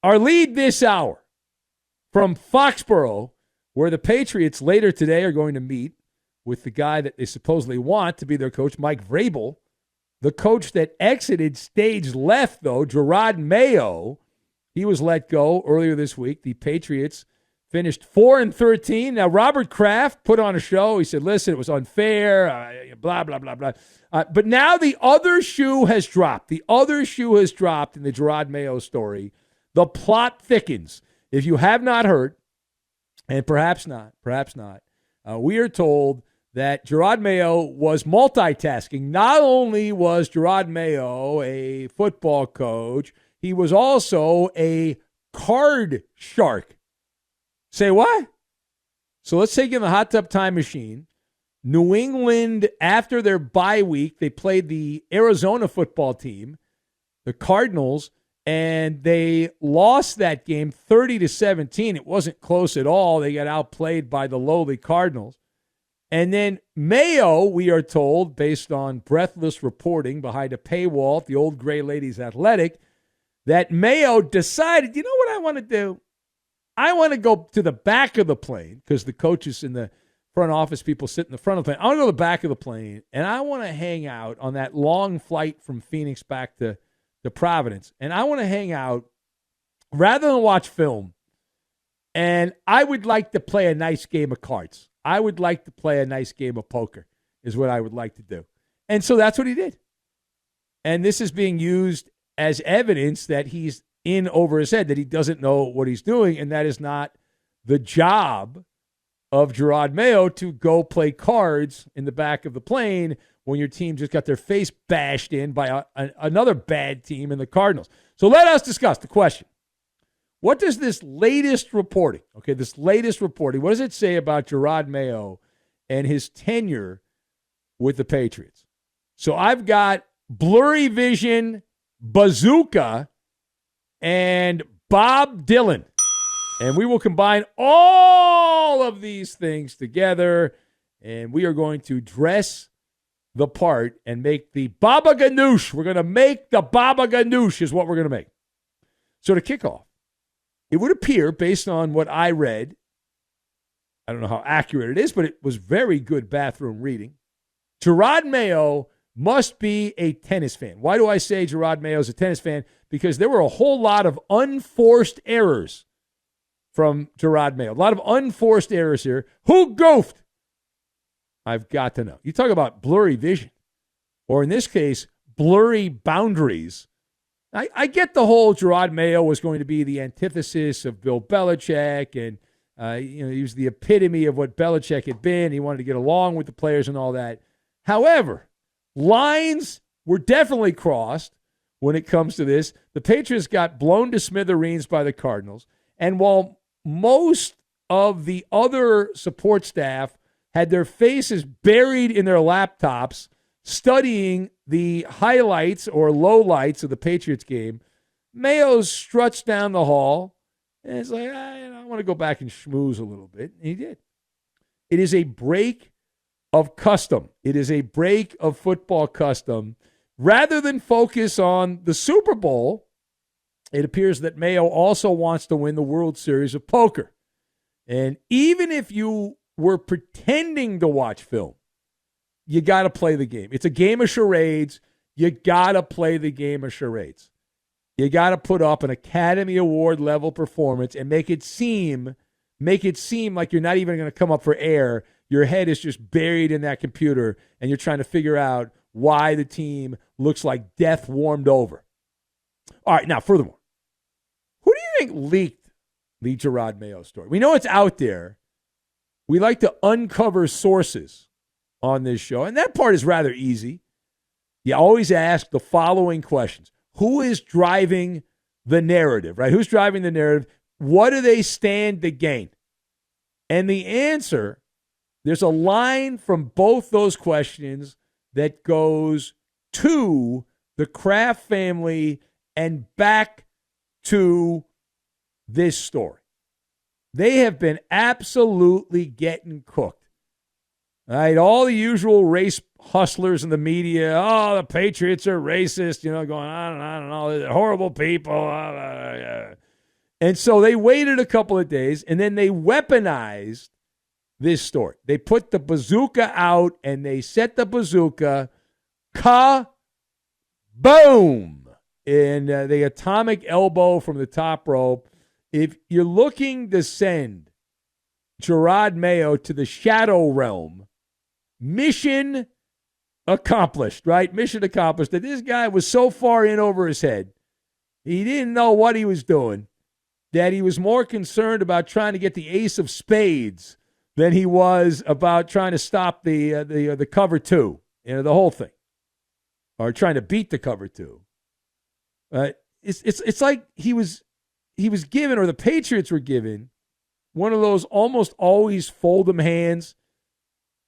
Our lead this hour from Foxborough, where the Patriots later today are going to meet with the guy that they supposedly want to be their coach, Mike Vrabel. The coach that exited stage left, though, Jerod Mayo, he was let go earlier this week. The Patriots finished 4-13. Now, Robert Kraft put on a show. He said, listen, it was unfair, blah, blah, blah, blah. But now the other shoe has dropped. The other shoe has dropped in the Jerod Mayo story. The plot thickens. If you have not heard, and perhaps not, we are told that Jerod Mayo was multitasking. Not only was Jerod Mayo a football coach, he was also a card shark. Say what? So let's take in the hot tub time machine. New England, after their bye week, they played the Arizona football team, the Cardinals, and they lost that game 30-17. It wasn't close at all. They got outplayed by the lowly Cardinals. And then Mayo, we are told, based on breathless reporting behind a paywall at the Old Gray Ladies Athletic, that Mayo decided, you know what I want to do? I want to go to the back of the plane because the coaches in the front office, people sit in the front of the plane. I want to go to the back of the plane, and I want to hang out on that long flight from Phoenix back to Providence. And I want to hang out rather than watch film. And I would like to play a nice game of cards. I would like to play a nice game of poker is what I would like to do. And so that's what he did. And this is being used as evidence that he's in over his head, that he doesn't know what he's doing, and that is not the job of Jerod Mayo to go play cards in the back of the plane when your team just got their face bashed in by another bad team in the Cardinals. So let us discuss the question. What does this latest reporting, what does it say about Jerod Mayo and his tenure with the Patriots? So I've got Blurry Vision, Bazooka, and Bob Dylan. And we will combine all of these things together, and we are going to dress the part and make the Baba Ganoush. We're going to make the Baba Ganoush is what we're going to make. So to kick off, it would appear, based on what I read, I don't know how accurate it is, but it was very good bathroom reading, Jerod Mayo must be a tennis fan. Why do I say Jerod Mayo is a tennis fan? Because there were a whole lot of unforced errors from Jerod Mayo. A lot of unforced errors here. Who goofed? I've got to know. You talk about blurry vision, or in this case, blurry boundaries. I get the whole Jerod Mayo was going to be the antithesis of Bill Belichick, and he was the epitome of what Belichick had been. He wanted to get along with the players and all that. However, lines were definitely crossed when it comes to this. The Patriots got blown to smithereens by the Cardinals, and while most of the other support staff had their faces buried in their laptops studying the highlights or lowlights of the Patriots game, Mayo struts down the hall and is like, I want to go back and schmooze a little bit. And he did. It is a break of custom. It is a break of football custom. Rather than focus on the Super Bowl, it appears that Mayo also wants to win the World Series of Poker. And even if you were pretending to watch film, you got to play the game. It's a game of charades. You got to play the game of charades. You got to put up an Academy Award level performance and make it seem like you're not even going to come up for air. Your head is just buried in that computer, and you're trying to figure out why the team looks like death warmed over. All right, now, furthermore, who do you think leaked the Jerod Mayo story? We know it's out there. We like to uncover sources on this show, and that part is rather easy. You always ask the following questions. Who is driving the narrative, right? Who's driving the narrative? What do they stand to gain? And the answer, there's a line from both those questions that goes to the Kraft family and back to this story. They have been absolutely getting cooked. All right, all the usual race hustlers in the media, the Patriots are racist, going on and on and all. They're horrible people. And so they waited a couple of days, and then they weaponized this story. They put the bazooka out, and they set the bazooka, boom, in the atomic elbow from the top rope. If you're looking to send Jerod Mayo to the shadow realm, mission accomplished, right? Mission accomplished. That this guy was so far in over his head, he didn't know what he was doing, that he was more concerned about trying to get the ace of spades than he was about trying to stop the cover two, the whole thing, or trying to beat the cover two. It's like he was given, or the Patriots were given, one of those almost always fold-em hands.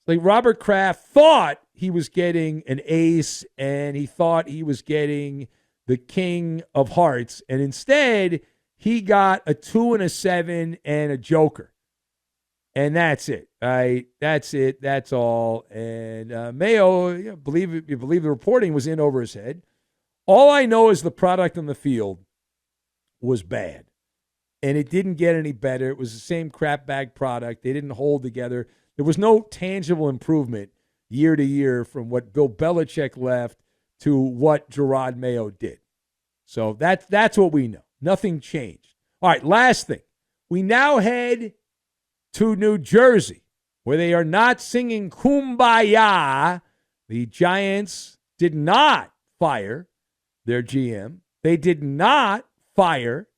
Like Robert Kraft thought he was getting an ace, and he thought he was getting the king of hearts, and instead he got a 2 and a 7 and a joker. And that's it, right? That's it. That's all. And Mayo, believe the reporting was in over his head. All I know is the product on the field was bad. And it didn't get any better. It was the same crap bag product. They didn't hold together. There was no tangible improvement year to year from what Bill Belichick left to what Jerod Mayo did. So that's what we know. Nothing changed. All right, last thing. We now head to New Jersey, where they are not singing Kumbaya. The Giants did not fire their GM. They did not fire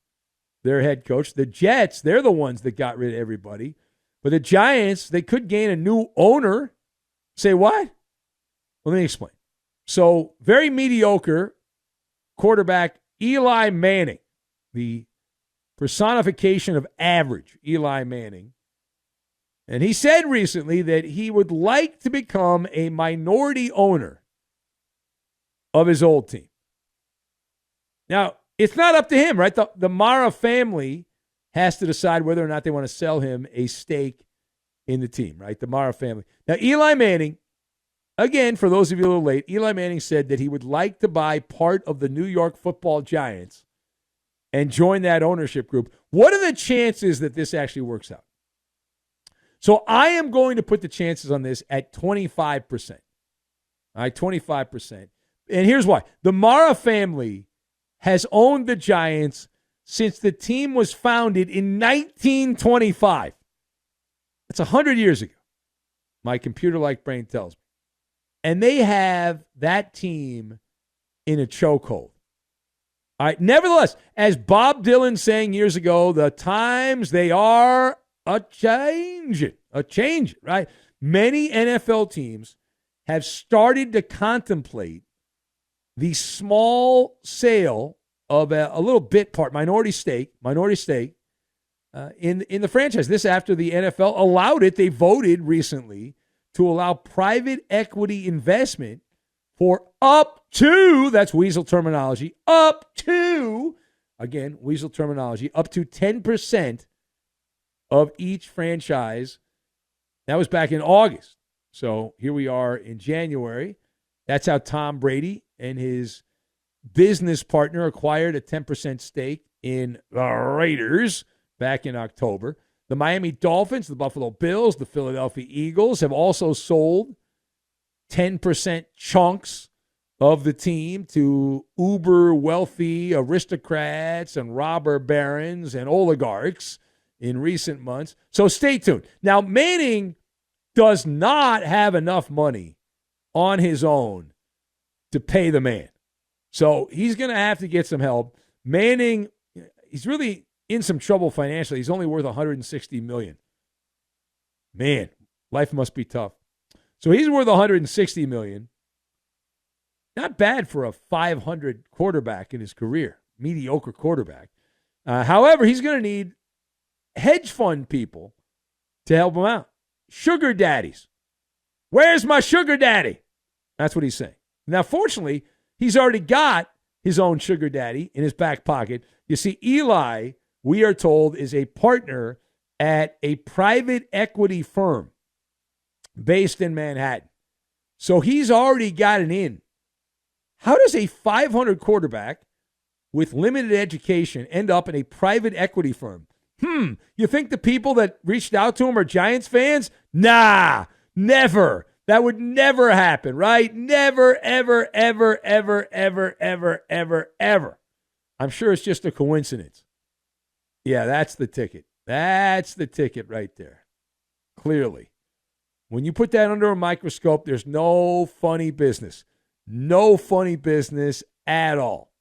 their head coach. The Jets, they're the ones that got rid of everybody. But the Giants, they could gain a new owner. Say what? Well, let me explain. So, very mediocre quarterback Eli Manning, the personification of average Eli Manning. And he said recently that he would like to become a minority owner of his old team. Now, it's not up to him, right? The Mara family has to decide whether or not they want to sell him a stake in the team, right? The Mara family. Now, Eli Manning, again, for those of you a little late, Eli Manning said that he would like to buy part of the New York Football Giants and join that ownership group. What are the chances that this actually works out? So I am going to put the chances on this at 25%. All right, 25%. And here's why. The Mara family has owned the Giants since the team was founded in 1925. That's 100 years ago, my computer-like brain tells me. And they have that team in a chokehold. All right, nevertheless, as Bob Dylan sang years ago, the times they are a-changing, right? Many NFL teams have started to contemplate the small sale of a little bit part, minority stake, in the franchise. This after the NFL allowed it. They voted recently to allow private equity investment for up to, that's Weasel terminology, up to 10% of each franchise. That was back in August. So here we are in January. That's how Tom Brady and his business partner acquired a 10% stake in the Raiders back in October. The Miami Dolphins, the Buffalo Bills, the Philadelphia Eagles have also sold 10% chunks of the team to uber wealthy aristocrats and robber barons and oligarchs in recent months. So stay tuned. Now, Manning does not have enough money on his own to pay the man. So he's going to have to get some help. Manning, he's really in some trouble financially. He's only worth $160 million. Man, life must be tough. So he's worth $160 million. Not bad for a 500 quarterback in his career, mediocre quarterback. However, he's going to need hedge fund people to help him out. Sugar daddies. Where's my sugar daddy? That's what he's saying. Now, fortunately, he's already got his own sugar daddy in his back pocket. You see, Eli, we are told, is a partner at a private equity firm based in Manhattan. So he's already got an in. How does a 500 quarterback with limited education end up in a private equity firm? You think the people that reached out to him are Giants fans? Nah, never. That would never happen, right? Never, ever, ever, ever, ever, ever, ever, ever. I'm sure it's just a coincidence. Yeah, that's the ticket. That's the ticket right there. Clearly. When you put that under a microscope, there's no funny business. No funny business at all.